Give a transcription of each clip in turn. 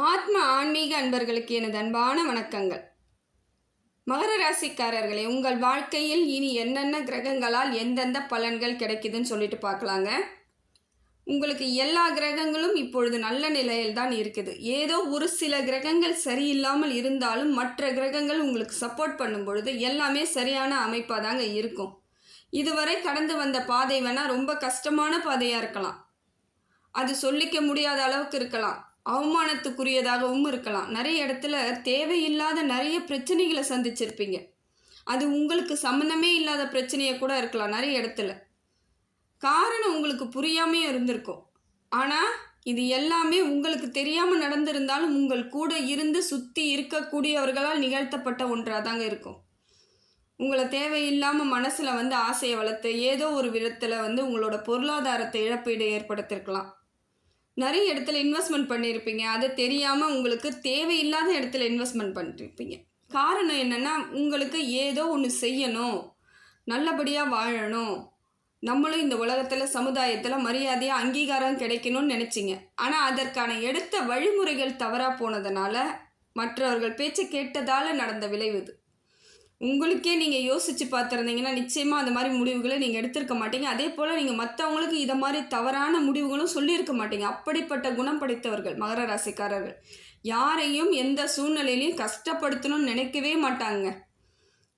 ஆத்ம ஆன்மீக அன்பர்களுக்கு எனது அன்பான வணக்கங்கள். மகர ராசிக்காரர்களே, உங்கள் வாழ்க்கையில் இனி என்னென்ன கிரகங்களால் எந்தெந்த பலன்கள் கிடைக்குதுன்னு சொல்லிட்டு பார்க்கலாங்க. உங்களுக்கு எல்லா கிரகங்களும் இப்பொழுது நல்ல நிலையில் தான் இருக்குது. ஏதோ ஒரு சில கிரகங்கள் சரியில்லாமல் இருந்தாலும் மற்ற கிரகங்கள் உங்களுக்கு சப்போர்ட் பண்ணும் பொழுது எல்லாமே சரியான அமைப்பாக தாங்க இருக்கும். இதுவரை கடந்து வந்த பாதை வேணால் ரொம்ப கஷ்டமான பாதையாக இருக்கலாம், அது சொல்லிக்க முடியாத அளவுக்கு இருக்கலாம், அவமானத்துக்குரியதாகவும் இருக்கலாம். நிறைய இடத்துல தேவையில்லாத நிறைய பிரச்சனைகளை சந்திச்சிருப்பீங்க. அது உங்களுக்கு சம்மந்தமே இல்லாத பிரச்சனையை கூட இருக்கலாம். நிறைய இடத்துல காரணம் உங்களுக்கு புரியாமே இருந்திருக்கும். ஆனால் இது எல்லாமே உங்களுக்கு தெரியாமல் நடந்திருந்தாலும் உங்கள் கூட இருந்து சுற்றி இருக்கக்கூடியவர்களால் நிகழ்த்தப்பட்ட ஒன்றாக தாங்க இருக்கும். உங்களை தேவையில்லாமல் மனசில் ஆசையை வளர்த்து ஏதோ ஒரு விதத்தில் உங்களோட பொருளாதாரத்தை இழப்பீடு ஏற்படுத்தியிருக்கலாம். நிறைய இடத்துல இன்வெஸ்ட்மெண்ட் பண்ணியிருப்பீங்க, அது தெரியாமல் உங்களுக்கு தேவையில்லாத இடத்துல இன்வெஸ்ட்மெண்ட் பண்ணியிருப்பீங்க. காரணம் என்னென்னா, உங்களுக்கு ஏதோ ஒன்று செய்யணும், நல்லபடியாக வாழணும், நம்மளும் இந்த உலகத்தில் சமுதாயத்தில் மரியாதையாக அங்கீகாரம் கிடைக்கணும்னு நினச்சிங்க. ஆனால் அதற்கான எடுத்த வழிமுறைகள் தவறாக போனதுனால, மற்றவர்கள் பேச்சை கேட்டதால் நடந்த விளைவு இது. உங்களுக்கே நீங்கள் யோசித்து பார்த்துருந்தீங்கன்னா நிச்சயமாக அந்த மாதிரி முடிவுகளை நீங்கள் எடுத்திருக்க மாட்டீங்க. அதே போல் நீங்கள் மற்றவங்களுக்கு இதை மாதிரி தவறான முடிவுகளும் சொல்லியிருக்க மாட்டீங்க. அப்படிப்பட்ட குணம் படைத்தவர்கள் மகர ராசிக்காரர்கள். யாரையும் எந்த சூழ்நிலையிலையும் கஷ்டப்படுத்தணும்னு நினைக்கவே மாட்டாங்க.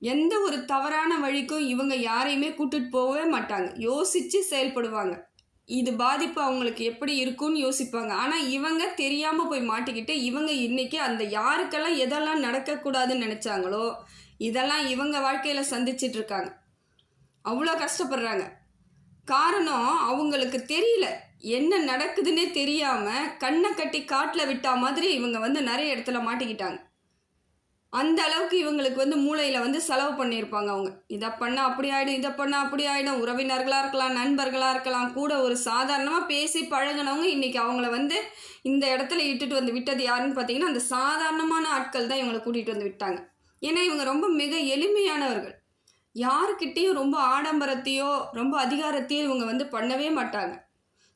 எந்த ஒரு தவறான வழிக்கும் இவங்க யாரையுமே கூட்டிகிட்டு போகவே மாட்டாங்க. யோசித்து செயல்படுவாங்க. இது பாதிப்பு அவங்களுக்கு எப்படி இருக்குன்னு யோசிப்பாங்க. ஆனால் இவங்க தெரியாமல் போய் மாட்டிக்கிட்டு இவங்க இன்றைக்கி அந்த யாருக்கெல்லாம் எதெல்லாம் நடக்கக்கூடாதுன்னு நினச்சாங்களோ இதெல்லாம் இவங்க வாழ்க்கையில் சந்திச்சிட்ருக்காங்க. அவ்வளோ கஷ்டப்படுறாங்க. காரணம் அவங்களுக்கு தெரியல, என்ன நடக்குதுன்னே தெரியாமல் கண்ணை கட்டி காட்டில் விட்டா மாதிரி இவங்க நிறைய இடத்துல மாட்டிக்கிட்டாங்க. அந்த அளவுக்கு இவங்களுக்கு மூளையில் செலவு பண்ணியிருப்பாங்க. அவங்க இதை பண்ணால் அப்படி ஆகிடும், இதை பண்ணால் அப்படி ஆகிடும். உறவினர்களாக இருக்கலாம், நண்பர்களாக இருக்கலாம், கூட ஒரு சாதாரணமாக பேசி பழகினவங்க இன்றைக்கி அவங்கள இந்த இடத்துல இட்டுட்டு விட்டது யாருன்னு பார்த்தீங்கன்னா அந்த சாதாரணமான ஆட்கள் தான் இவங்களை கூட்டிகிட்டு விட்டாங்க. ஏன்னா இவங்க ரொம்ப மிக எளிமையானவர்கள். யாருக்கிட்டேயும் ரொம்ப ஆடம்பரத்தையோ ரொம்ப அதிகாரத்தையோ இவங்க பண்ணவே மாட்டாங்க.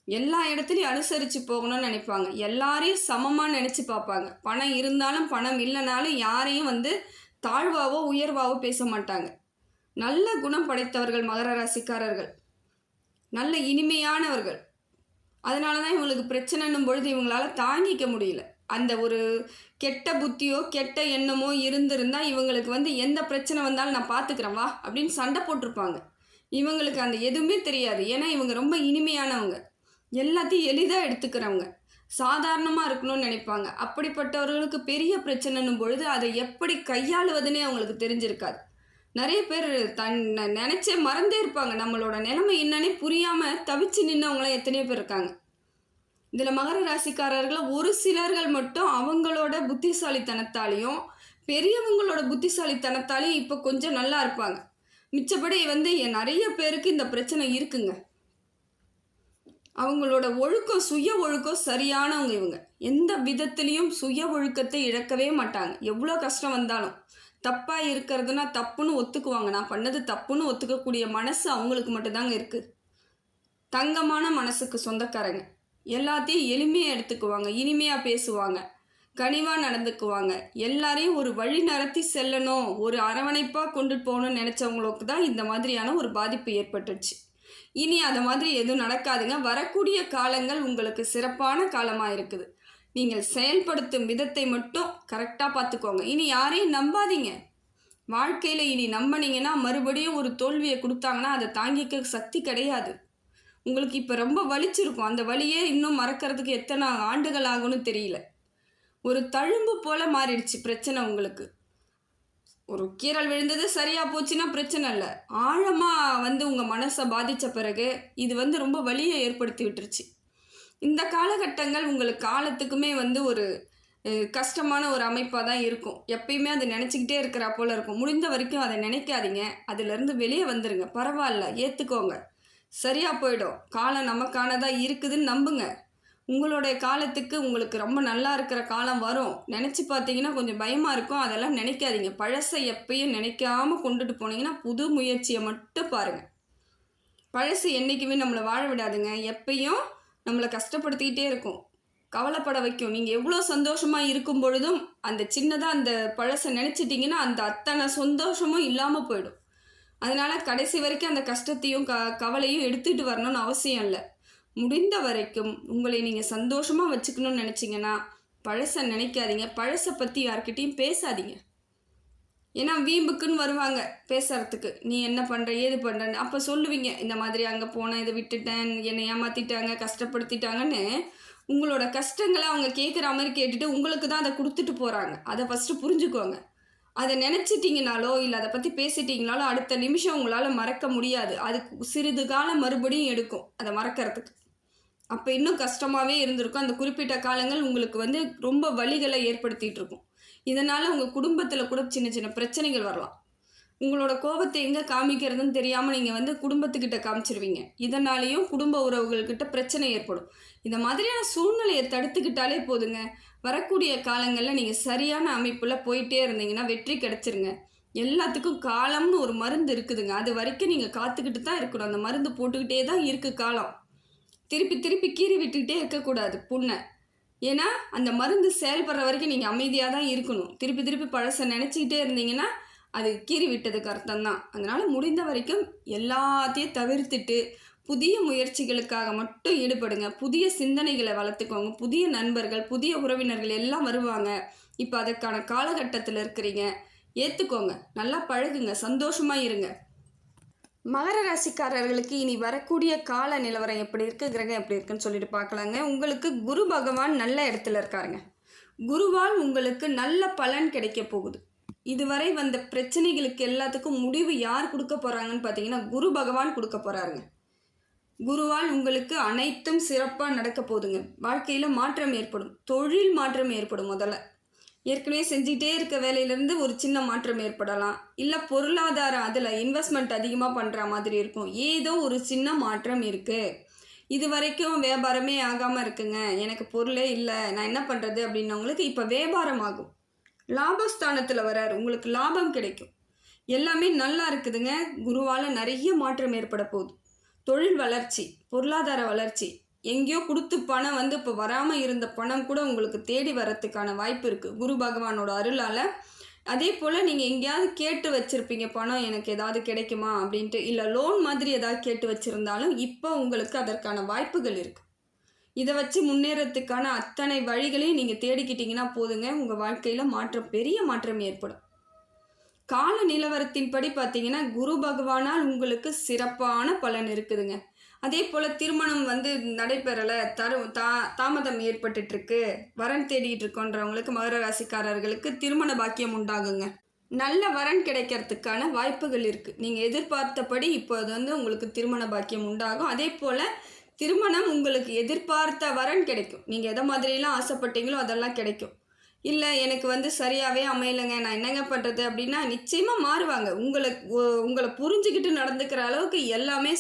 எல்லா இடத்துலையும் அனுசரித்து போகணும்னு நினைப்பாங்க. எல்லாரையும் சமமாக நினச்சி பார்ப்பாங்க. பணம் இருந்தாலும் பணம் இல்லைனாலும் யாரையும் தாழ்வாவோ உயர்வாவோ பேச மாட்டாங்க. நல்ல குணம் படைத்தவர்கள் மகர ராசிக்காரர்கள், நல்ல இனிமையானவர்கள். அதனால தான் இவங்களுக்கு பிரச்சனைன்னும் பொழுது இவங்களால் தாங்கிக்க முடியல. அந்த ஒரு கெட்ட புத்தியோ கெட்ட எண்ணமோ இருந்திருந்தால் இவங்களுக்கு எந்த பிரச்சனை வந்தாலும் நான் பார்த்துக்கிறேன் வா அப்படின்னு சண்டை போட்டிருப்பாங்க. இவங்களுக்கு அந்த எதுவுமே தெரியாது. ஏன்னா இவங்க ரொம்ப இனிமையானவங்க, எல்லாத்தையும் எளிதாக எடுத்துக்கிறவங்க, சாதாரணமாக இருக்கணும்னு நினைப்பாங்க. அப்படிப்பட்டவர்களுக்கு பெரிய பிரச்சனைன்னும் பொழுது அதை எப்படி கையாளுவதுன்னே அவங்களுக்கு தெரிஞ்சிருக்காது. நிறைய பேர் நினச்சே மறந்தே இருப்பாங்க. நம்மளோட நிலைமை என்னன்னே புரியாமல் தவிச்சு நின்றவங்களாம் எத்தனையோ பேர் இருக்காங்க. இதில் மகர ராசிக்காரர்கள் ஒரு சிலர்கள் மட்டும் அவங்களோட புத்திசாலித்தனத்தாலையும் பெரியவங்களோட புத்திசாலித்தனத்தாலையும் இப்போ கொஞ்சம் நல்லா இருப்பாங்க. மிச்சப்படி நிறைய பேருக்கு இந்த பிரச்சனை இருக்குங்க. அவங்களோட ஒழுக்கம் சுய ஒழுக்கம் சரியானவங்க. இவங்க எந்த விதத்துலேயும் சுய ஒழுக்கத்தை இழக்கவே மாட்டாங்க. எவ்வளோ கஷ்டம் வந்தாலும் தப்பாக இருக்கிறதுனா தப்புன்னு ஒத்துக்குவாங்க. நான் பண்ணது தப்புன்னு ஒத்துக்கக்கூடிய மனசு அவங்களுக்கு மட்டும்தாங்க இருக்குது. தங்கமான மனசுக்கு சொந்தக்காரங்க. எல்லாத்தையும் எளிமையாக எடுத்துக்குவாங்க, இனிமையாக பேசுவாங்க, கனிவாக நடந்துக்குவாங்க. எல்லாரையும் ஒரு வழி நடத்தி செல்லணும், ஒரு அரவணைப்பாக கொண்டுட்டு போகணும்னு நினச்சவங்களுக்கு தான் இந்த மாதிரியான ஒரு பாதிப்பு ஏற்பட்டுச்சு. இனி அது மாதிரி எதுவும் நடக்காதுங்க. வரக்கூடிய காலங்கள் உங்களுக்கு சிறப்பான காலமாக இருக்குது. நீங்கள் செயல்படுத்தும் விதத்தை மட்டும் கரெக்டாக பார்த்துக்கோங்க. இனி யாரையும் நம்பாதீங்க. வாழ்க்கையில் இனி நம்பினீங்கன்னா மறுபடியும் ஒரு தோல்வியை கொடுத்தாங்கன்னா அதை தாங்கிக்க சக்தி கிடையாது. உங்களுக்கு இப்போ ரொம்ப வலிச்சிருக்கும். அந்த வலியே இன்னும் மறக்கிறதுக்கு எத்தனை ஆண்டுகள் ஆகும்னு தெரியல. ஒரு தழும்பு போல் மாறிடுச்சு பிரச்சனை உங்களுக்கு. ஒரு கீறல் விழுந்தது சரியாக போச்சுன்னா பிரச்சனை இல்லை. ஆழமாக உங்கள் மனசை பாதித்த பிறகு இது ரொம்ப வலியை ஏற்படுத்தி விட்டுருச்சு. இந்த காலகட்டங்கள் உங்களுக்கு காலத்துக்குமே ஒரு கஷ்டமான ஒரு அமைப்பாக தான் இருக்கும். எப்பயுமே அதை நினச்சிக்கிட்டே இருக்கிறா போல் இருக்கும். முடிந்த வரைக்கும் அதை நினைக்காதீங்க. அதிலேருந்து வெளியே வந்துடுங்க. பரவாயில்ல, ஏற்றுக்கோங்க, சரியாக போயிடும். காலம் நமக்கானதாக இருக்குதுன்னு நம்புங்க. உங்களுடைய காலத்துக்கு உங்களுக்கு ரொம்ப நல்லா இருக்கிற காலம் வரும். நினச்சி பார்த்தீங்கன்னா கொஞ்சம் பயமாக இருக்கும். அதெல்லாம் நினைக்காதீங்க. பழசை எப்பயும் நினைக்காமல் கொண்டுட்டு போனீங்கன்னா புது முயற்சியை மட்டும் பாருங்கள். பழசு என்றைக்குமே நம்மளை வாழ விடாதுங்க. எப்பயும் நம்மளை கஷ்டப்படுத்திக்கிட்டே இருக்கும். கவலைப்பட வைக்கும். நீங்கள் எவ்வளோ சந்தோஷமாக இருக்கும் பொழுதும் அந்த சின்னதாக அந்த பழசை நினச்சிட்டிங்கன்னா அந்த அத்தனை சந்தோஷமும் இல்லாமல் போயிடும். அதனால் கடைசி வரைக்கும் அந்த கஷ்டத்தையும் கவலையும் எடுத்துகிட்டு வரணும்னு அவசியம் இல்லை. முடிந்த வரைக்கும் உங்களை நீங்கள் சந்தோஷமாக வச்சுக்கணும்னு நினச்சிங்கன்னா பழசை நினைக்காதீங்க. பழசை பற்றி யார்கிட்டையும் பேசாதீங்க. ஏன்னா வீம்புக்குன்னு வருவாங்க பேசுகிறதுக்கு. நீ என்ன பண்ணுற ஏது பண்ணுறன்னு அப்போ சொல்லுவீங்க, இந்த மாதிரி அங்கே போனேன், இதை விட்டுட்டேன், என்னை ஏமாற்றிட்டாங்க, கஷ்டப்படுத்திட்டாங்கன்னு. உங்களோட கஷ்டங்களை அவங்க கேட்குற மாதிரி கேட்டுட்டு உங்களுக்கு தான் அதை கொடுத்துட்டு போகிறாங்க. அதை ஃபஸ்ட்டு புரிஞ்சுக்கோங்க. அதை நினச்சிட்டிங்கனாலோ இல்லை அதை பற்றி பேசிட்டிங்கனாலோ அடுத்த நிமிஷம் உங்களால் மறக்க முடியாது. அதுக்கு சிறிது காலம் மறுபடியும் எடுக்கும் அதை மறக்கிறதுக்கு. அப்போ இன்னும் கஷ்டமாகவே இருந்திருக்கும். அந்த குறிப்பிட்ட காலங்கள் உங்களுக்கு ரொம்ப வலிகளை ஏற்படுத்திகிட்டு இருக்கும். இதனால் உங்கள் குடும்பத்தில் கூட சின்ன சின்ன பிரச்சனைகள் வரலாம். உங்களோட கோபத்தை எங்கே காமிக்கிறதுன்னு தெரியாமல் நீங்கள் குடும்பத்துக்கிட்ட காமிச்சிருவீங்க. இதனாலேயும் குடும்ப உறவுகள்கிட்ட பிரச்சனை ஏற்படும். இந்த மாதிரியான சூழ்நிலையை தடுத்துக்கிட்டாலே போதுங்க. வரக்கூடிய காலங்களில் நீங்கள் சரியான அமைப்பில் போயிட்டே இருந்தீங்கன்னா வெற்றி கிடச்சிருங்க. எல்லாத்துக்கும் காலம்னு ஒரு மருந்து இருக்குதுங்க. அது வரைக்கும் நீங்கள் காத்துக்கிட்டு தான் இருக்கணும். அந்த மருந்து போட்டுக்கிட்டே தான் இருக்குது காலம். திருப்பி திருப்பி கீறி விட்டுக்கிட்டே இருக்கக்கூடாது புண்ணை. ஏன்னா அந்த மருந்து செயல்படுற வரைக்கும் நீங்கள் அமைதியாக தான் இருக்கணும். திருப்பி திருப்பி பழசை நினச்சிக்கிட்டே இருந்தீங்கன்னா அது கீறி விட்டதுக்கு அர்த்தம் தான். அதனால் முடிந்த வரைக்கும் எல்லாத்தையும் தவிர்த்துட்டு புதிய முயற்சிகளுக்காக மட்டும் ஈடுபடுங்க. புதிய சிந்தனைகளை வளர்த்துக்கோங்க. புதிய நண்பர்கள், புதிய உறவினர்கள் எல்லாம் வருவாங்க. இப்போ அதற்கான காலகட்டத்தில் இருக்கிறீங்க. ஏற்றுக்கோங்க, நல்லா பழகுங்க, சந்தோஷமாக இருங்க. மகர ராசிக்காரர்களுக்கு இனி வரக்கூடிய கால நிலவரம் எப்படி இருக்குது, கிரகம் எப்படி இருக்குன்னு சொல்லிட்டு பார்க்கலாங்க. உங்களுக்கு குரு பகவான் நல்ல இடத்துல இருக்காருங்க. குருவால் உங்களுக்கு நல்ல பலன் கிடைக்க போகுது. இதுவரை வந்த பிரச்சனைகளுக்கு எல்லாத்துக்கும் முடிவு யார் கொடுக்க போகிறாங்கன்னு பார்த்தீங்கன்னா குரு பகவான் கொடுக்க போகிறாருங்க. குருவால் உங்களுக்கு அனைத்தும் சிறப்பாக நடக்க போகுதுங்க. வாழ்க்கையில் மாற்றம் ஏற்படும். தொழில் மாற்றம் ஏற்படும். முதல்ல ஏற்கனவே செஞ்சுக்கிட்டே இருக்க வேலையிலேருந்து ஒரு சின்ன மாற்றம் ஏற்படலாம். இல்லை பொருளாதாரம் அதில் இன்வெஸ்ட்மெண்ட் அதிகமாக பண்ணுற மாதிரி இருக்கும். ஏதோ ஒரு சின்ன மாற்றம் இருக்குது. இது வரைக்கும் வியாபாரமே ஆகாமல் இருக்குங்க, எனக்கு பொருளே இல்லை, நான் என்ன பண்ணுறது அப்படின்னவங்களுக்கு இப்போ வியாபாரம் ஆகும். லாபஸ்தானத்தில் வராரு, உங்களுக்கு லாபம் கிடைக்கும். எல்லாமே நல்லா இருக்குதுங்க. குருவால் நிறைய மாற்றம் ஏற்பட போகுது. தொழில் வளர்ச்சி, பொருளாதார வளர்ச்சி. எங்கேயோ கொடுத்து பணம் இப்போ வராமல் இருந்த பணம் கூட உங்களுக்கு தேடி வரத்துக்கான வாய்ப்பு இருக்குது குரு பகவானோட அருளால். அதே போல் நீங்கள் எங்கேயாவது கேட்டு வச்சுருப்பீங்க பணம் எனக்கு ஏதாவது கிடைக்குமா அப்படின்ட்டு, இல்லை லோன் மாதிரி ஏதாவது கேட்டு வச்சுருந்தாலும் இப்போ உங்களுக்கு அதற்கான வாய்ப்புகள் இருக்குது. இதை வச்சு முன்னேறத்துக்கான அத்தனை வழிகளையும் நீங்கள் தேடிக்கிட்டிங்கன்னா போதுங்க. உங்கள் வாழ்க்கையில் மாற்றம், பெரிய மாற்றம் ஏற்படும். கால நிலவரத்தின்படி பார்த்தீங்கன்னா குரு பகவானால் உங்களுக்கு சிறப்பான பலன் இருக்குதுங்க. அதே போல் திருமணம் நடைபெறலை, தாமதம் ஏற்பட்டுருக்கு, வரன் தேடிட்டு இருக்கோன்றவங்களுக்கு, மகர ராசிக்காரர்களுக்கு திருமண பாக்கியம் உண்டாகுங்க. நல்ல வரன் கிடைக்கிறதுக்கான வாய்ப்புகள் இருக்குது. நீங்கள் எதிர்பார்த்தபடி இப்போது உங்களுக்கு திருமண பாக்கியம் உண்டாகும். அதே போல் திருமணம் உங்களுக்கு எதிர்பார்த்த வரன் கிடைக்கும். நீங்கள் எதை மாதிரிலாம் ஆசைப்பட்டீங்களோ அதெல்லாம் கிடைக்கும். இல்லை எனக்கு சரியாகவே அமையலைங்க, நான் என்னங்க பண்ணுறது அப்படின்னா நிச்சயமாக மாறுவாங்க. உங்களை புரிஞ்சுக்கிட்டு நடந்துக்கிற அளவுக்கு எல்லாமே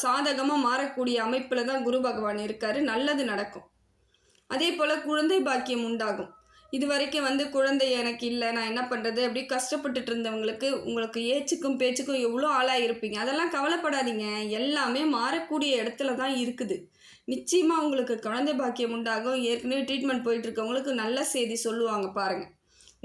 சாதகமாக மாறக்கூடிய அமைப்பில் தான் குரு பகவான் இருக்கார். நல்லது நடக்கும். அதே போல் குழந்தை பாக்கியம் உண்டாகும். இது வரைக்கும் குழந்தை எனக்கு இல்லை, நான் என்ன பண்ணுறது அப்படி கஷ்டப்பட்டுட்டு இருந்தவங்களுக்கு உங்களுக்கு ஏச்சுக்கும் பேச்சுக்கும் எவ்வளோ ஆளாக இருப்பீங்க. அதெல்லாம் கவலைப்படாதீங்க, எல்லாமே மாறக்கூடிய இடத்துல தான் இருக்குது. நிச்சயமாக உங்களுக்கு குழந்தை பாக்கியம் உண்டாகும். ஏற்கனவே ட்ரீட்மெண்ட் போயிட்டுருக்கவங்களுக்கு நல்ல செய்தி சொல்லுவாங்க பாருங்கள்.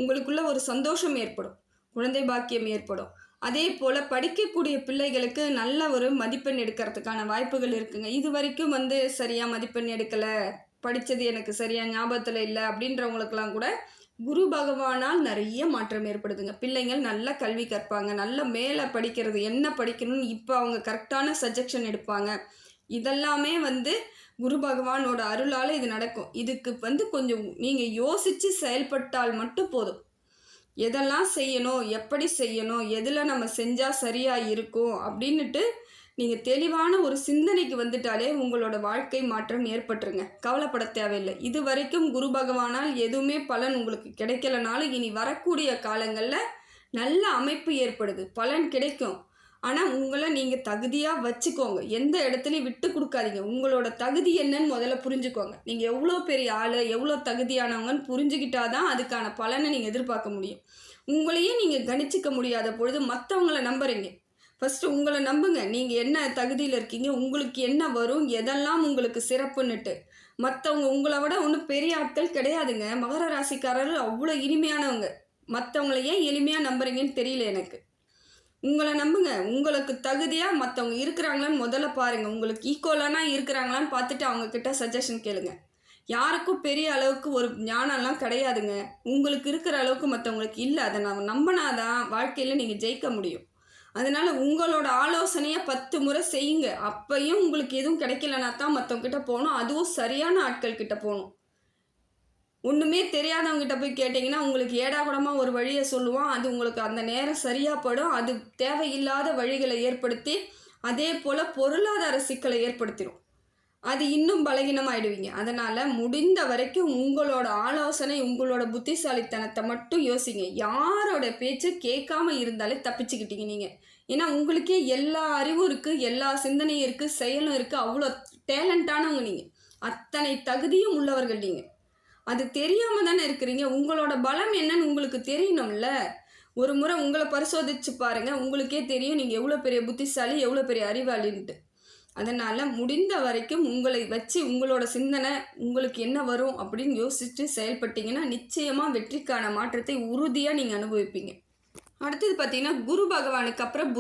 உங்களுக்குள்ள ஒரு சந்தோஷம் ஏற்படும், குழந்தை பாக்கியம் ஏற்படும். அதே போல் படிக்கக்கூடிய பிள்ளைகளுக்கு நல்ல ஒரு மதிப்பெண் எடுக்கிறதுக்கான வாய்ப்புகள் இருக்குங்க. இது வரைக்கும் சரியாக மதிப்பெண் எடுக்கலை, படித்தது எனக்கு சரியாக ஞாபகத்தில் இல்லை அப்படின்றவங்களுக்கெல்லாம் கூட குரு பகவானால் நிறைய மாற்றம் ஏற்படுதுங்க. பிள்ளைங்கள் நல்ல கல்வி கற்பாங்க, நல்ல மேலே படிக்கிறது, என்ன படிக்கணும்னு இப்போ அவங்க கரெக்டான சஜஷன் எடுப்பாங்க. இதெல்லாமே குரு பகவானோட அருளால் இது நடக்கும். இதுக்கு கொஞ்சம் நீங்கள் யோசித்து செயல்பட்டால் மட்டும் போதும். எதெல்லாம் செய்யணும், எப்படி செய்யணும், எதில் நம்ம செஞ்சால் சரியாக இருக்கும் அப்படின்னுட்டு நீங்கள் தெளிவான ஒரு சிந்தனைக்கு வந்துட்டாலே உங்களோட வாழ்க்கை மாற்றம் ஏற்பட்டுருங்க. கவலைப்பட தேவையில்லை. இது வரைக்கும் குரு பகவானால் எதுவுமே பலன் உங்களுக்கு கிடைக்கலனாலும் இனி வரக்கூடிய காலங்களில் நல்ல அமைப்பு ஏற்படுது, பலன் கிடைக்கும். ஆனால் உங்களை நீங்கள் தகுதியாக வச்சுக்கோங்க. எந்த இடத்துலையும் விட்டு கொடுக்காதீங்க. உங்களோட தகுதி என்னன்னு முதல்ல புரிஞ்சுக்கோங்க. நீங்கள் எவ்வளோ பெரிய ஆள், எவ்வளோ தகுதியானவங்கன்னு புரிஞ்சுக்கிட்டாதான் அதுக்கான பலனை நீங்கள் எதிர்பார்க்க முடியும். உங்களையே நீங்கள் கணிச்சிக்க முடியாத பொழுது மற்றவங்கள நம்புறீங்க. ஃபஸ்ட்டு உங்களை நம்புங்க. நீங்கள் என்ன தகுதியில் இருக்கீங்க, உங்களுக்கு என்ன வரும், எதெல்லாம் உங்களுக்கு சிறப்புன்னுட்டு மற்றவங்க உங்களை விட ஒன்றும் பெரிய ஆட்கள் கிடையாதுங்க. மகர ராசிக்காரர்கள் அவ்வளோ இனிமையானவங்க. மற்றவங்கள ஏன் எளிமையாக நம்புறீங்கன்னு தெரியல எனக்கு. உங்களை நம்புங்க. உங்களுக்கு தகுதியாக மற்றவங்க இருக்கிறாங்களான்னு முதல்ல பாருங்கள். உங்களுக்கு ஈக்குவலானா இருக்கிறாங்களான்னு பார்த்துட்டு அவங்கக்கிட்ட சஜஷன் கேளுங்க. யாருக்கும் பெரிய அளவுக்கு ஒரு ஞானம்லாம் கிடையாதுங்க. உங்களுக்கு இருக்கிற அளவுக்கு மற்றவங்களுக்கு இல்லை. அதை நான் நம்பினாதான் வாழ்க்கையில் நீங்கள் ஜெயிக்க முடியும். அதனால் உங்களோட ஆலோசனையை 10 முறை செய்யுங்க. அப்பையும் உங்களுக்கு எதுவும் கிடைக்கலனா தான் மற்றவங்ககிட்ட போகணும். அதுவும் சரியான ஆட்கள் கிட்ட போகணும். ஒன்றுமே தெரியாதவங்ககிட்ட போய் கேட்டிங்கன்னா உங்களுக்கு ஏடாகூடமாக ஒரு வழியை சொல்லுவான். அது உங்களுக்கு அந்த நேரம் சரியாக படும். அது தேவையில்லாத வழிகளை ஏற்படுத்தி அதே போல் பொருளாதார சிக்கலை ஏற்படுத்திடும். அது இன்னும் பலகீனமாயிடுவீங்க. அதனால் முடிந்த வரைக்கும் உங்களோட ஆலோசனை, உங்களோட புத்திசாலித்தனத்தை மட்டும் யோசிங்க. யாரோட பேச்சு கேட்காம இருந்தாலே தப்பிச்சுக்கிட்டீங்க நீங்கள். ஏன்னா உங்களுக்கே எல்லா அறிவும் இருக்குது, எல்லா சிந்தனையும் இருக்குது, செயலும் இருக்குது. அவ்வளோ டேலண்டானவங்க நீங்கள். அத்தனை தகுதியும் உள்ளவர்கள் நீங்கள். அது தெரியாமல் தானே இருக்கிறீங்க. உங்களோட பலம் என்னன்னு உங்களுக்கு தெரியணும்ல. ஒரு முறை உங்களை பரிசோதிச்சு பாருங்கள். உங்களுக்கே தெரியும் நீங்கள் எவ்வளோ பெரிய புத்திசாலி, எவ்வளோ பெரிய அறிவாளின்ட்டு. அதனால் முடிந்த வரைக்கும் உங்களை வச்சு உங்களோட சிந்தனை உங்களுக்கு என்ன வரும் அப்படின்னு யோசித்து செயல்பட்டீங்கன்னா நிச்சயமாக வெற்றிக்கான மாற்றத்தை உறுதியாக நீங்கள் அனுபவிப்பீங்க. அடுத்தது பார்த்தீங்கன்னா குரு பகவானுக்கு அப்புறம்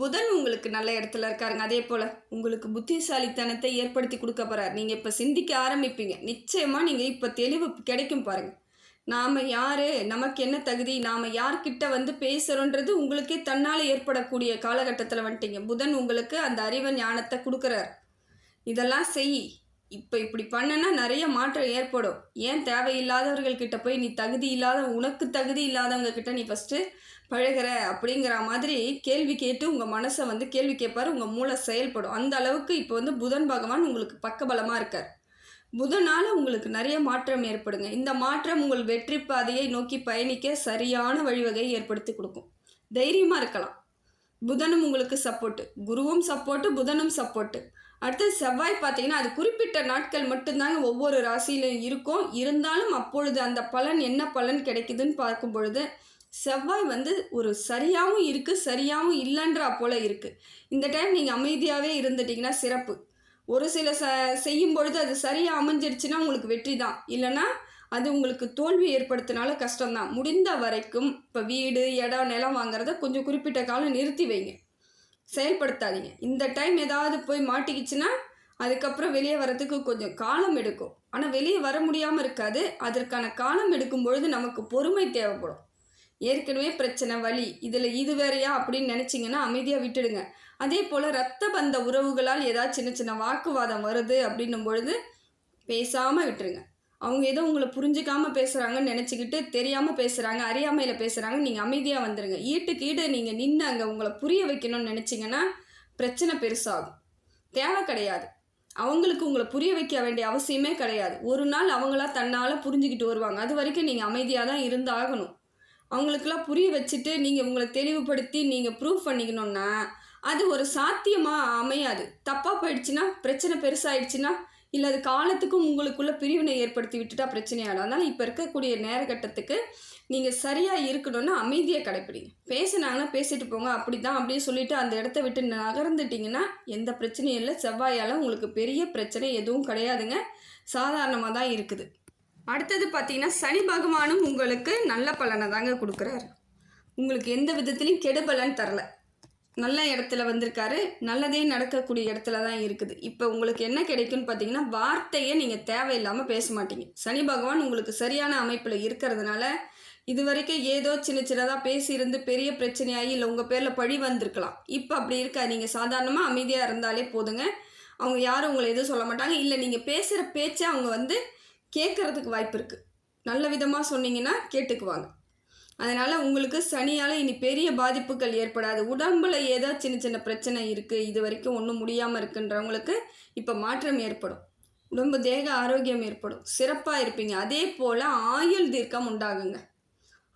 புதன் உங்களுக்கு நல்ல இடத்துல இருக்காருங்க. அதே போல் உங்களுக்கு புத்திசாலித்தனத்தை ஏற்படுத்தி கொடுக்க போகிறார். நீங்கள் இப்போ சிந்திக்க ஆரம்பிப்பீங்க. நிச்சயமாக நீங்கள் இப்போ தெளிவு கிடைக்கும் பாருங்கள். நாம் யார், நமக்கு என்ன தகுதி, நாம் யார்கிட்ட வந்து பேசுகிறோன்றது உங்களுக்கே தன்னால் ஏற்படக்கூடிய காலகட்டத்தில் வந்துட்டீங்க. புதன் உங்களுக்கு அந்த அறிவை ஞானத்தை கொடுக்குறார். இதெல்லாம் செய், இப்போ இப்படி பண்ணனா நிறைய மாற்றம் ஏற்படும். ஏன் தேவையில்லாதவர்கள்கிட்ட போய் நீ தகுதி இல்லாத, உனக்கு தகுதி இல்லாதவங்க கிட்ட நீ ஃபஸ்ட்டு பழகிற அப்படிங்கிற மாதிரி கேள்வி கேட்டு உங்கள் மனசை வந்து கேள்வி கேட்பார். உங்கள் மூளை செயல்படும். அந்த அளவுக்கு இப்போ வந்து புதன் பகவான் உங்களுக்கு பக்கபலமாக இருக்கார். புதனால் உங்களுக்கு நிறைய மாற்றம் ஏற்படுங்க. இந்த மாற்றம் உங்கள் வெற்றி பாதையை நோக்கி பயணிக்க சரியான வழிவகையை ஏற்படுத்தி கொடுக்கும். தைரியமாக இருக்கலாம். புதனும் உங்களுக்கு சப்போர்ட்டு, குருவும் சப்போர்ட்டு, புதனும் சப்போர்ட்டு. அடுத்தது செவ்வாய் பார்த்தீங்கன்னா அது குறிப்பிட்ட நாட்கள் மட்டும்தாங்க ஒவ்வொரு ராசியிலும் இருக்கும். இருந்தாலும் அப்பொழுது அந்த பலன் என்ன பலன் கிடைக்குதுன்னு பார்க்கும் பொழுது செவ்வாய் வந்து ஒரு சரியாகவும் இருக்குது, சரியாகவும் இல்லைன்றா போல் இருக்குது. இந்த டைம் நீங்கள் அமைதியாகவே இருந்துட்டிங்கன்னா சிறப்பு. ஒரு சில செய்யும் பொழுது அது சரியாக அமைஞ்சிருச்சுன்னா உங்களுக்கு வெற்றி தான். இல்லைன்னா அது உங்களுக்கு தோல்வி ஏற்படுத்தினால கஷ்டம்தான். முடிந்த வரைக்கும் இப்போ வீடு, இடம், நிலம் வாங்குறத கொஞ்சம் குறிப்பிட்ட காலம் நிறுத்தி வைங்க. செயல்படுத்தாதீங்க. இந்த டைம் ஏதாவது போய் மாட்டிக்கிச்சுன்னா அதுக்கப்புறம் வெளியே வரதுக்கு கொஞ்சம் காலம் எடுக்கும். ஆனால் வெளியே வர முடியாமல் இருக்காது. அதற்கான காலம் எடுக்கும் பொழுது நமக்கு பொறுமை தேவைப்படும். ஏற்கனவே பிரச்சனை, வலி, இதில் இது வேறையா அப்படின்னு நினச்சிங்கன்னா அமைதியாக விட்டுடுங்க. அதே போல் இரத்த பந்த உறவுகளால் ஏதாவது சின்ன சின்ன வாக்குவாதம் வருது அப்படின்னும் பொழுது பேசாமல் விட்டுருங்க. அவங்க ஏதோ உங்களை புரிஞ்சிக்காமல் பேசுகிறாங்கன்னு நினச்சிக்கிட்டு தெரியாமல் பேசுகிறாங்க, அறியாமையில் பேசுகிறாங்க, நீங்கள் அமைதியாக வந்துடுங்க. ஈட்டுக்கு ஈடு நீங்கள் நின்று அங்கே உங்களை புரிய வைக்கணும்னு நினச்சிங்கன்னா பிரச்சனை பெருசாகும். தேவை கிடையாது. அவங்களுக்கு உங்களை புரிய வைக்க வேண்டிய அவசியமே கிடையாது. ஒரு நாள் அவங்களா தன்னால் புரிஞ்சுக்கிட்டு வருவாங்க. அது வரைக்கும் நீங்கள் அமைதியாக தான் இருந்தாகணும். அவங்களுக்கெல்லாம் புரிய வச்சுட்டு நீங்கள் உங்களை தெளிவுபடுத்தி நீங்கள் ப்ரூவ் பண்ணிக்கணுன்னா அது ஒரு சாத்தியமாக அமையாது. தப்பாக போயிடுச்சுன்னா, பிரச்சனை பெருசாகிடுச்சுன்னா, இல்லை அது காலத்துக்கும் உங்களுக்குள்ளே பிரிவினை ஏற்படுத்தி விட்டுட்டா பிரச்சனையாகும். அதனால் இப்போ இருக்கக்கூடிய நேரகட்டத்துக்கு நீங்கள் சரியாக இருக்கணும்னா அமைதியை கடைப்பிடிங்க. பேசுனாங்கன்னா பேசிட்டு போங்க, அப்படி தான் அப்படின்னு சொல்லிவிட்டு அந்த இடத்த விட்டு நகர்ந்துட்டிங்கன்னா எந்த பிரச்சனையும் இல்லை. செவ்வாயால் உங்களுக்கு பெரிய பிரச்சனை எதுவும் கிடையாதுங்க. சாதாரணமாக தான் இருக்குது. அடுத்தது பார்த்தீங்கன்னா சனி பகவானும் உங்களுக்கு நல்ல பலனை தாங்க கொடுக்குறாரு. உங்களுக்கு எந்த விதத்துலையும் கெடுபலன் தரல. நல்ல இடத்துல வந்திருக்காரு. நல்லதே நடக்கக்கூடிய இடத்துல தான் இருக்குது. இப்போ உங்களுக்கு என்ன கிடைக்குன்னு பார்த்தீங்கன்னா வார்த்தையை நீங்கள் தேவையில்லாமல் பேச மாட்டீங்க. சனி பகவான் உங்களுக்கு சரியான அமைப்பில் இருக்கிறதுனால இது வரைக்கும் ஏதோ சின்ன சின்னதாக பேசியிருந்து பெரிய பிரச்சனையாகி இல்லை உங்கள் பேரில் பழி வந்திருக்கலாம். இப்போ அப்படி இருக்கா. நீங்கள் சாதாரணமாக அமைதியாக இருந்தாலே போதுங்க. அவங்க யாரும் உங்களை எதுவும் சொல்ல மாட்டாங்க. இல்லை நீங்கள் பேசுகிற பேச்சை அவங்க வந்து கேட்குறதுக்கு வாய்ப்பு இருக்குது. நல்ல விதமாக சொன்னீங்கன்னா கேட்டுக்குவாங்க. அதனால் உங்களுக்கு சனியால் இனி பெரிய பாதிப்புகள் ஏற்படாது. உடம்பில் ஏதோ சின்ன சின்ன பிரச்சனை இருக்குது, இது வரைக்கும் ஒன்றும் முடியாமல் இருக்குன்றவங்களுக்கு இப்போ மாற்றம் ஏற்படும். உடம்பு தேக ஆரோக்கியம் ஏற்படும். சிறப்பாக இருப்பீங்க. அதே போல் ஆயுள் தீர்க்கம் உண்டாகுங்க.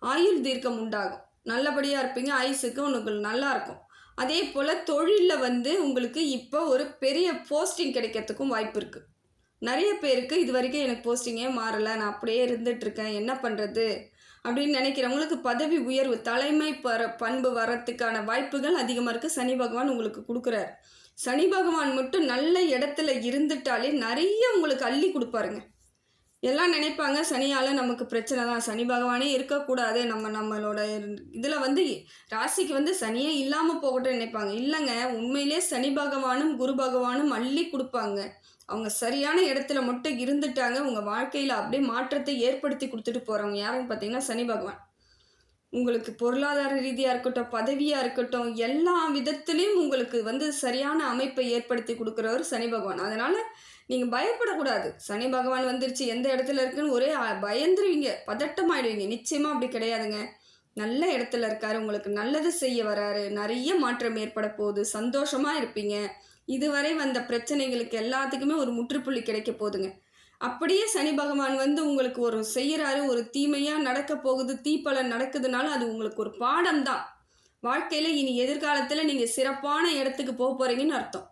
ஆயுள் தீர்க்கம் உண்டாகும். நல்லபடியாக இருப்பீங்க. ஆயுசுக்கு உங்களுக்கு நல்லாயிருக்கும். அதே போல் தொழிலில் வந்து உங்களுக்கு இப்போ ஒரு பெரிய போஸ்டிங் கிடைக்கிறதுக்கும் வாய்ப்பு இருக்குது. நிறைய பேருக்கு இது வரைக்கும் எனக்கு போஸ்டிங்கே மாறலை, நான் அப்படியே இருந்துகிட்ருக்கேன், என்ன பண்ணுறது அப்படின்னு நினைக்கிறவங்களுக்கு பதவி உயர்வு, தலைமை பண்பு வரத்துக்கான வாய்ப்புகள் அதிகமாக இருக்குது. சனி பகவான் உங்களுக்கு கொடுக்குறாரு. சனி பகவான் மட்டும் நல்ல இடத்துல இருந்துட்டாலே நிறைய உங்களுக்கு அள்ளி கொடுப்பாருங்க. எல்லாம் நினைப்பாங்க சனியால் நமக்கு பிரச்சனை தான், சனி பகவானே இருக்கக்கூடாது, நம்மளோட இதில் வந்து ராசிக்கு வந்து சனியே இல்லாமல் போகட்டும் நினைப்பாங்க. இல்லைங்க, உண்மையிலே சனி பகவானும் குரு பகவானும் அள்ளி கொடுப்பாங்க. அவங்க சரியான இடத்துல மட்டும் இருந்துட்டாங்க, உங்கள் வாழ்க்கையில் அப்படியே மாற்றத்தை ஏற்படுத்தி கொடுத்துட்டு போகிறவங்க யாருன்னு பார்த்தீங்கன்னா சனி பகவான். உங்களுக்கு பொருளாதார ரீதியாக இருக்கட்டும், பதவியாக இருக்கட்டும், எல்லா விதத்துலேயும் உங்களுக்கு வந்து சரியான அமைப்பை ஏற்படுத்தி கொடுக்குறவர் சனி பகவான். அதனால் நீங்கள் பயப்படக்கூடாது. சனி பகவான் வந்துருச்சு, எந்த இடத்துல இருக்குன்னு ஒரே பயந்துருவீங்க, பதட்டமாயிடுவீங்க. நிச்சயமாக அப்படி கிடையாதுங்க. நல்ல இடத்துல இருக்காரு, உங்களுக்கு நல்லது செய்ய வராரு, நிறைய மாற்றம் ஏற்பட போகுது, சந்தோஷமாக இருப்பீங்க. இதுவரை வந்த பிரச்சனைகளுக்கு எல்லாத்துக்குமே ஒரு முற்றுப்புள்ளி கிடைக்க போகுதுங்க. அப்படியே சனி பகவான் வந்து உங்களுக்கு ஒரு செய்கிறாரு, ஒரு தீமையாக நடக்க போகுது, தீப்பலன் நடக்குதுனால அது உங்களுக்கு ஒரு பாடம் தான். வாழ்க்கையில் இனி எதிர்காலத்தில் நீங்கள் சிறப்பான இடத்துக்கு போக போகிறீங்கன்னு அர்த்தம்.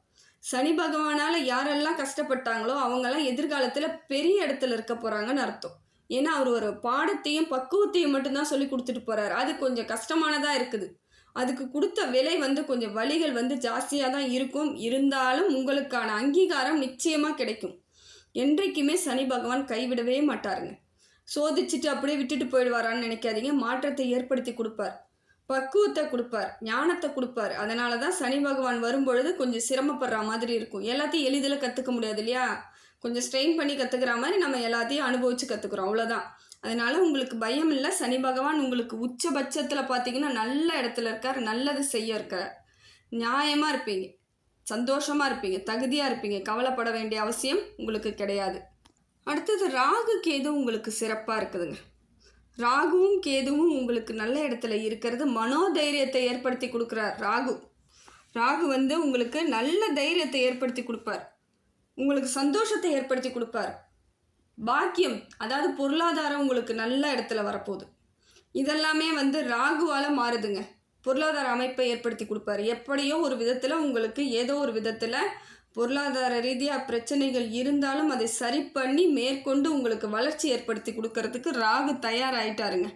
சனி பகவானால் யாரெல்லாம் கஷ்டப்பட்டாங்களோ அவங்கெல்லாம் எதிர்காலத்தில் பெரிய இடத்துல இருக்க போகிறாங்கன்னு அர்த்தம். ஏன்னா அவர் ஒரு பாடத்தையும் பக்குவத்தையும் மட்டும்தான் சொல்லி கொடுத்துட்டு போகிறார். அது கொஞ்சம் கஷ்டமானதாக இருக்குது. அதுக்கு கொடுத்த விலை வந்து கொஞ்சம் வலிகள் வந்து ஜாஸ்தியாக தான் இருக்கும். இருந்தாலும் உங்களுக்கான அங்கீகாரம் நிச்சயமாக கிடைக்கும். என்றைக்குமே சனி பகவான் கைவிடவே மாட்டாருங்க. சோதிச்சுட்டு அப்படியே விட்டுட்டு போயிடுவாரான்னு நினைக்காதீங்க. மாற்றத்தை ஏற்படுத்தி கொடுப்பார், பக்குவத்தை கொடுப்பார், ஞானத்தை கொடுப்பார். அதனால தான் சனி பகவான் வரும்பொழுது கொஞ்சம் சிரமப்படுற மாதிரி இருக்கும். எல்லாத்தையும் எளிதில் கற்றுக்க முடியாது இல்லையா? கொஞ்சம் ஸ்ட்ரெயின் பண்ணி கற்றுக்கிற மாதிரி நம்ம எல்லாத்தையும் அனுபவித்து கற்றுக்குறோம், அவ்வளோதான். அதனால் உங்களுக்கு பயம் இல்லை. சனி பகவான் உங்களுக்கு உச்சபட்சத்தில் பார்த்தீங்கன்னா நல்ல இடத்துல இருக்கார், நல்லது செய்ய இருக்கார். நியாயமாக இருப்பீங்க, சந்தோஷமாக இருப்பீங்க, தகுதியாக இருப்பீங்க. கவலைப்பட வேண்டிய அவசியம் உங்களுக்கு கிடையாது. அடுத்தது ராகு கேது உங்களுக்கு சிறப்பாக இருக்குதுங்க. ராகுவும் கேதுவும் உங்களுக்கு நல்ல இடத்துல இருக்கிறது மனோதைரியத்தை ஏற்படுத்தி கொடுக்குறார். ராகு வந்து உங்களுக்கு நல்ல தைரியத்தை ஏற்படுத்தி கொடுப்பார், உங்களுக்கு சந்தோஷத்தை ஏற்படுத்தி கொடுப்பார். பாக்கியம், அதாவது பொருளாதாரம் உங்களுக்கு நல்ல இடத்துல வரப்போகுது. இதெல்லாமே வந்து ராகுவால் மாறுதுங்க. பொருளாதார அமைப்பை ஏற்படுத்தி கொடுப்பாரு. எப்படியோ ஒரு விதத்தில் உங்களுக்கு ஏதோ ஒரு விதத்தில் பொருளாதார ரீதியாக பிரச்சனைகள் இருந்தாலும் அதை சரி பண்ணி மேற்கொண்டு உங்களுக்கு வளர்ச்சி ஏற்படுத்தி கொடுக்கறதுக்கு ராகு தயாராகிட்டாருங்க.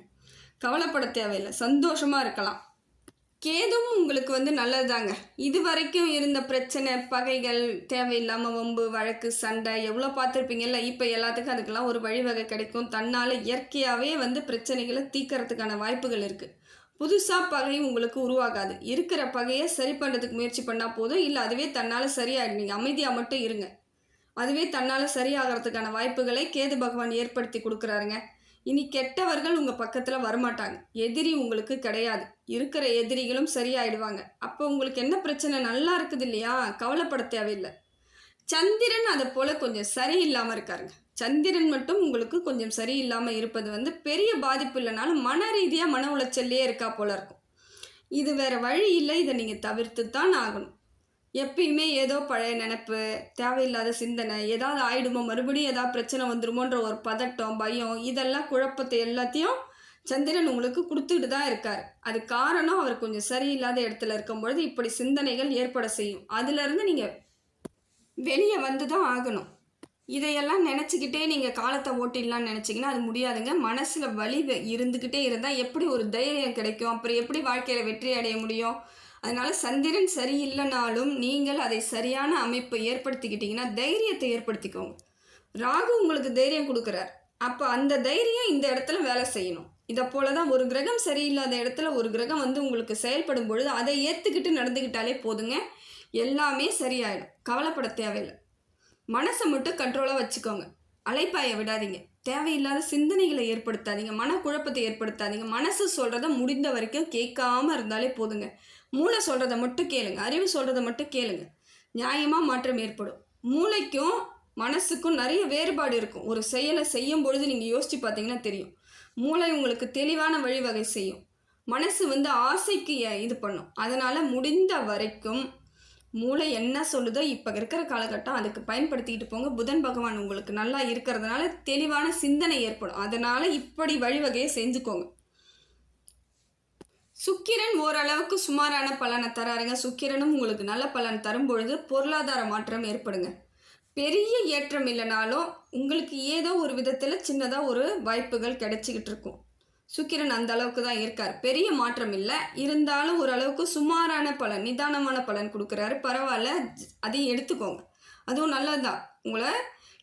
கவலைப்பட தேவையில்லை, சந்தோஷமாக இருக்கலாம். கேதுவும் உங்களுக்கு வந்து நல்லதுதாங்க. இது வரைக்கும் இருந்த பிரச்சனை, பகைகள், தேவையில்லாமல் வம்பு வழக்கு சண்டை எவ்வளோ பார்த்துருப்பீங்கல்ல, இப்போ எல்லாத்துக்கும் அதுக்கெல்லாம் ஒரு வழிவகை கிடைக்கும். தன்னால் இயற்கையாகவே வந்து பிரச்சனைகளை தீர்க்கறதுக்கான வாய்ப்புகள் இருக்குது. புதுசாக பகை உங்களுக்கு உருவாகாது. இருக்கிற பகையை சரி பண்ணுறதுக்கு முயற்சி பண்ணால் போதும். இல்லை அதுவே தன்னால் சரியாயிடும். நீங்கள் அமைதியாக மட்டும் இருங்க, அதுவே தன்னால் சரியாகிறதுக்கான வாய்ப்புகளை கேது பகவான் ஏற்படுத்தி கொடுக்குறாருங்க. இனி கெட்டவர்கள் உங்கள் பக்கத்தில் வரமாட்டாங்க. எதிரி உங்களுக்கு கிடையாது. இருக்கிற எதிரிகளும் சரியாயிடுவாங்க. அப்போ உங்களுக்கு என்ன பிரச்சனை? நல்லா இருக்குது இல்லையா? கவலைப்பட தேவையில்லை. சந்திரன் அதை போல் கொஞ்சம் சரியில்லாமல் இருக்காருங்க. சந்திரன் மட்டும் உங்களுக்கு கொஞ்சம் சரியில்லாமல் இருப்பது வந்து பெரிய பாதிப்பு இல்லைனாலும் மன ரீதியாக மன உளைச்சல்லே இருக்கா போல இருக்கும். இது வேறு வழி இல்லை, இதை நீங்கள் தவிர்த்து தான் ஆகணும். எப்பயுமே ஏதோ பழைய நினப்பு, தேவையில்லாத சிந்தனை, ஏதாவது ஆயிடுமோ, மறுபடியும் ஏதாவது பிரச்சனை வந்துடுமோன்ற ஒரு பதட்டம், பயம், இதெல்லாம் குழப்பத்தை எல்லாத்தையும் சந்திரன் உங்களுக்கு கொடுத்துட்டு தான் இருக்கார். அது காரணம் அவர் கொஞ்சம் சரியில்லாத இடத்துல இருக்கும்பொழுது இப்படி சிந்தனைகள் ஏற்பட செய்யும். அதுலேருந்து நீங்கள் வெளியே வந்து தான் ஆகணும். இதையெல்லாம் நினச்சிக்கிட்டே நீங்கள் காலத்தை ஓட்டிடலான்னு நினச்சிங்கன்னா அது முடியாதுங்க. மனசில் வலி இருந்துக்கிட்டே இருந்தால் எப்படி ஒரு தைரியம் கிடைக்கும்? அப்புறம் எப்படி வாழ்க்கையில் வெற்றி அடைய முடியும்? அதனால் சந்திரன் சரியில்லைனாலும் நீங்கள் அதை சரியான அமைப்பை ஏற்படுத்திக்கிட்டிங்கன்னா தைரியத்தை ஏற்படுத்திக்கோங்க. ராகு உங்களுக்கு தைரியம் கொடுக்குறார். அப்போ அந்த தைரியம் இந்த இடத்துல வேலை செய்யணும். இதை போல தான் ஒரு கிரகம் சரியில்லாத இடத்துல ஒரு கிரகம் வந்து உங்களுக்கு செயல்படும் பொழுது அதை ஏற்றுக்கிட்டு நடந்துக்கிட்டாலே போதுங்க, எல்லாமே சரியாயிடும். கவலைப்பட தேவையில்லை. மனசை மட்டும் கண்ட்ரோலாக வச்சுக்கோங்க. அலைப்பாய விடாதீங்க. தேவையில்லாத சிந்தனைகளை ஏற்படுத்தாதீங்க, மனக்குழப்பத்தை ஏற்படுத்தாதீங்க. மனசு சொல்கிறத முடிந்த வரைக்கும் கேட்காம இருந்தாலே போதுங்க. மூளை சொல்கிறத மட்டும் கேளுங்க, அறிவு சொல்கிறத மட்டும் கேளுங்க. நியாயமாக மாற்றம் ஏற்படும். மூளைக்கும் மனசுக்கும் நிறைய வேறுபாடு இருக்கும். ஒரு செயலை செய்யும் பொழுது நீங்கள் யோசித்து பார்த்தீங்கன்னா தெரியும். மூளை உங்களுக்கு தெளிவான வழிவகை செய்யும், மனசு வந்து ஆசைக்கு இது பண்ணும். அதனால் முடிந்த வரைக்கும் மூளை என்ன சொல்லுதோ இப்போ இருக்கிற காலகட்டம் அதுக்கு பயன்படுத்திக்கிட்டு போங்க. புதன் பகவான் உங்களுக்கு நல்லா இருக்கிறதுனால தெளிவான சிந்தனை ஏற்படும். அதனால் இப்படி வழிவகையை செஞ்சுக்கோங்க. சுக்கிரன் ஓரளவுக்கு சுமாரான பலனை தராருங்க. சுக்கிரனும் உங்களுக்கு நல்ல பலன் தரும்பொழுது பொருளாதார மாற்றம் ஏற்படுங்க. பெரிய ஏற்றம் இல்லைனாலும் உங்களுக்கு ஏதோ ஒரு விதத்தில் சின்னதாக ஒரு வாய்ப்புகள் கிடைச்சிக்கிட்டு இருக்கும். சுக்கிரன் அந்த அளவுக்கு தான் இருக்கார். பெரிய மாற்றம் இல்லை, இருந்தாலும் ஓரளவுக்கு சுமாரான பலன், நிதானமான பலன் கொடுக்குறாரு. பரவாயில்ல, அதையும் எடுத்துக்கோங்க. அதுவும் நல்லது தான். உங்களை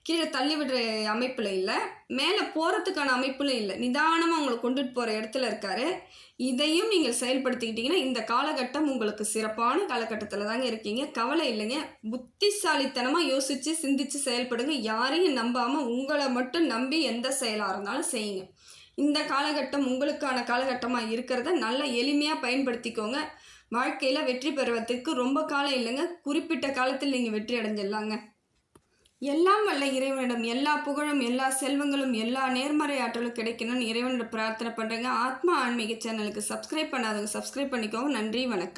கீழே தள்ளி விடுற அமைப்பில் இல்லை, மேலே போகிறதுக்கான அமைப்பில் இல்லை, நிதானமாக உங்களை கொண்டுட்டு போகிற இடத்துல இருக்கார். இதையும் நீங்கள் செயல்படுத்திக்கிட்டிங்கன்னா இந்த காலகட்டம் உங்களுக்கு சிறப்பான காலகட்டத்தில் தாங்க இருக்கீங்க. கவலை இல்லைங்க. புத்திசாலித்தனமாக யோசித்து சிந்தித்து செயல்படுங்க. யாரையும் நம்பாமல் உங்களை மட்டும் நம்பி எந்த செயலாக இருந்தாலும் செய்யுங்க. இந்த காலகட்டம் உங்களுக்கான காலகட்டமாக இருக்கிறத நல்லா எளிமையாக பயன்படுத்திக்கோங்க. வாழ்க்கையில் வெற்றி பெறுவதற்கு ரொம்ப காலம் இல்லைங்க, குறிப்பிட்ட காலத்தில் நீங்கள் வெற்றி அடைஞ்சிடலாங்க. எல்லாம் வல்ல இறைவனிடம் எல்லா புகழும், எல்லா செல்வங்களும், எல்லா நேர்மறை ஆற்றலும் கிடைக்கணும்னு இறைவனிடம் பிரார்த்தனை பண்ணுறேங்க. ஆத்மா ஆன்மீக சேனலுக்கு சப்ஸ்கிரைப் பண்ணாதவங்க சப்ஸ்கிரைப் பண்ணிக்கோங்க. நன்றி, வணக்கம்.